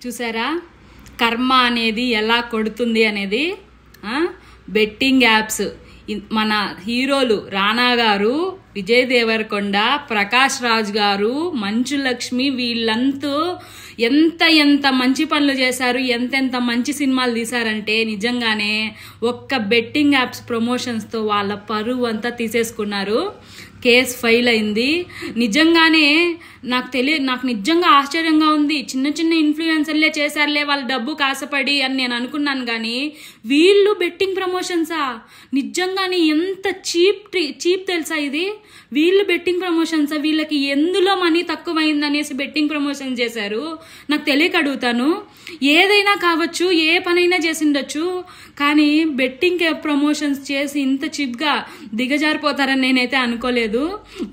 చూసారా కర్మ అనేది ఎలా కొడుతుంది అనేది. బెట్టింగ్ యాప్స్ మన హీరోలు రానా గారు, విజయ్ దేవరకొండ, ప్రకాష్ రాజ్ గారు, మంచు లక్ష్మి వీళ్ళంతా ఎంత మంచి పనులు చేశారు, ఎంతెంత మంచి సినిమాలు తీశారంటే నిజంగానే ఒక్క బెట్టింగ్ యాప్స్ ప్రమోషన్స్తో వాళ్ళ పరువు అంతా తీసేసుకున్నారు. కేసు ఫైల్ అయింది. నిజంగానే నాకు నిజంగా ఆశ్చర్యంగా ఉంది. చిన్న ఇన్ఫ్లుయెన్సర్లే చేశారులే వాళ్ళు డబ్బు కాసపడి అని నేను అనుకున్నాను, కానీ వీళ్ళు బెట్టింగ్ ప్రమోషన్సా? నిజంగానే ఎంత చీప్ తెలుసా ఇది? వీళ్ళు బెట్టింగ్ ప్రమోషన్సా? వీళ్ళకి ఎందులో మనీ తక్కువైంది అనేసి బెట్టింగ్ ప్రమోషన్ చేశారు. నాకు తెలియక అడుగుతాను. ఏదైనా కావచ్చు, ఏ పనైనా చేసిండొచ్చు, కానీ బెట్టింగ్ ప్రమోషన్స్ చేసి ఇంత చీప్గా దిగజారిపోతారని నేనైతే అనుకోలేదు.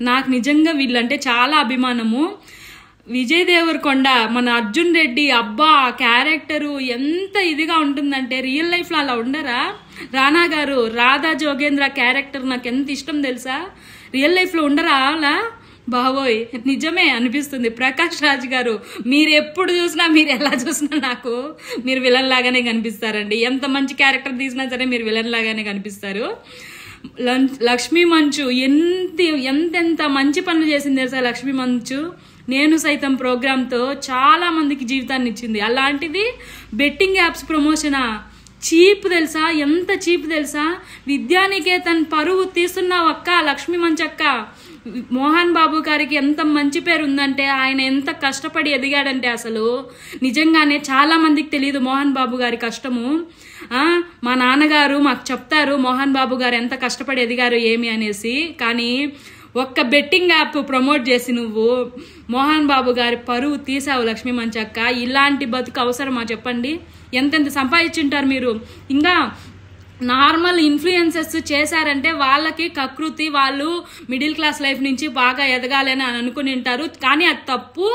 నాకు నిజంగా వీళ్ళంటే చాలా అభిమానము. విజయ్ దేవరకొండ, మన అర్జున్ రెడ్డి, అబ్బా క్యారెక్టరు ఎంత ఇదిగా ఉంటుందంటే రియల్ లైఫ్లో అలా ఉండరా? రానా గారు రాధా జోగేంద్ర క్యారెక్టర్ నాకు ఎంత ఇష్టం తెలుసా? రియల్ లైఫ్లో ఉండరా అలా? బావోయ్ నిజమే అనిపిస్తుంది. ప్రకాష్ రాజ్ గారు మీరు ఎప్పుడు చూసినా, మీరు ఎలా చూసినా నాకు మీరు విలన్ లాగానే కనిపిస్తారండి. ఎంత మంచి క్యారెక్టర్ తీసినా సరే మీరు విలన్ లాగానే కనిపిస్తారు. లక్ష్మీ మంచు ఎంతెంత మంచి పనులు చేసింది తెలుసా లక్ష్మీ మంచు. నేను సైతం ప్రోగ్రాంతో చాలా మందికి జీవితాన్ని ఇచ్చింది. అలాంటిది బెట్టింగ్ యాప్స్ ప్రమోషనా? చీప్ తెలుసా? ఎంత చీప్ తెలుసా? విద్యానికేతన్ పరువు తీస్తున్నావు అక్క, లక్ష్మీ మంచక్క. మోహన్ బాబు గారికి ఎంత మంచి పేరు ఉందంటే, ఆయన ఎంత కష్టపడి ఎదిగాడంటే అసలు నిజంగానే చాలా మందికి తెలియదు మోహన్ బాబు గారి కష్టము. మా నాన్నగారు మాకు చెప్తారు మోహన్ బాబు గారు ఎంత కష్టపడి ఎదిగారు ఏమి అనేసి. కానీ ఒక్క బెట్టింగ్ యాప్ ప్రమోట్ చేసి నువ్వు మోహన్ బాబు గారి పరువు తీసావు లక్ష్మీ మంచక్క. ఇలాంటి బతుకు అవసరమా చెప్పండి? ఎంతెంత సంపాదించుంటారు మీరు. ఇంకా నార్మల్ ఇన్ఫ్లుయెన్సర్స్ చేశారంటే వాళ్ళకి కకృతి, వాళ్ళు మిడిల్ క్లాస్ లైఫ్ నుంచి బాగా ఎదగాలని అనుకుని ఉంటారు, కానీ అది తప్పు,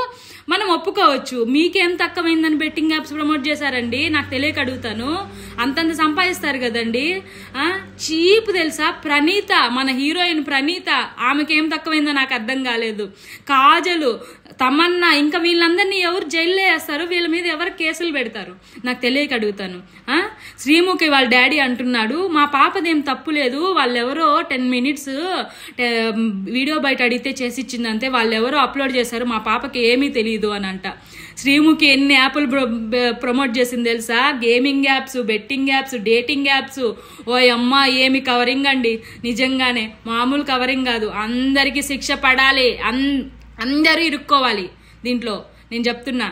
మనం ఒప్పుకోవచ్చు. మీకేం తక్కువైందని బెట్టింగ్ యాప్స్ ప్రమోట్ చేశారండి? నాకు తెలియక అడుగుతాను. అంతంత సంపాదిస్తారు కదండి. చీప్ తెలుసా? ప్రణీత, మన హీరోయిన్ ప్రణీత, ఆమెకేం తక్కువైందో నాకు అర్థం కాలేదు. కాజలు, తమన్నా, ఇంకా వీళ్ళందరినీ ఎవరు జైల్లో వేస్తారు? వీళ్ళ మీద ఎవరు కేసులు పెడతారు? నాకు తెలియక అడుగుతాను. శ్రీముఖి వాళ్ళ డాడీ అంటున్నాడు మా పాపదేం తప్పు లేదు, వాళ్ళెవరో 10 minutes వీడియో బయట అడిగితే చేసి ఇచ్చిందంతే, వాళ్ళెవరో అప్లోడ్ చేశారు, మా పాపకి ఏమీ తెలియదు అని అంట. శ్రీముఖి ఎన్ని యాప్లు ప్రమోట్ చేసింది తెలుసా? Gaming apps, betting apps, dating apps. ఓ అమ్మ ఏమి కవరింగ్ అండి, నిజంగానే మామూలు కవరింగ్ కాదు. అందరికీ శిక్ష పడాలి, అందరూ ఇరుక్కోవాలి దీంట్లో, నేను చెప్తున్నా.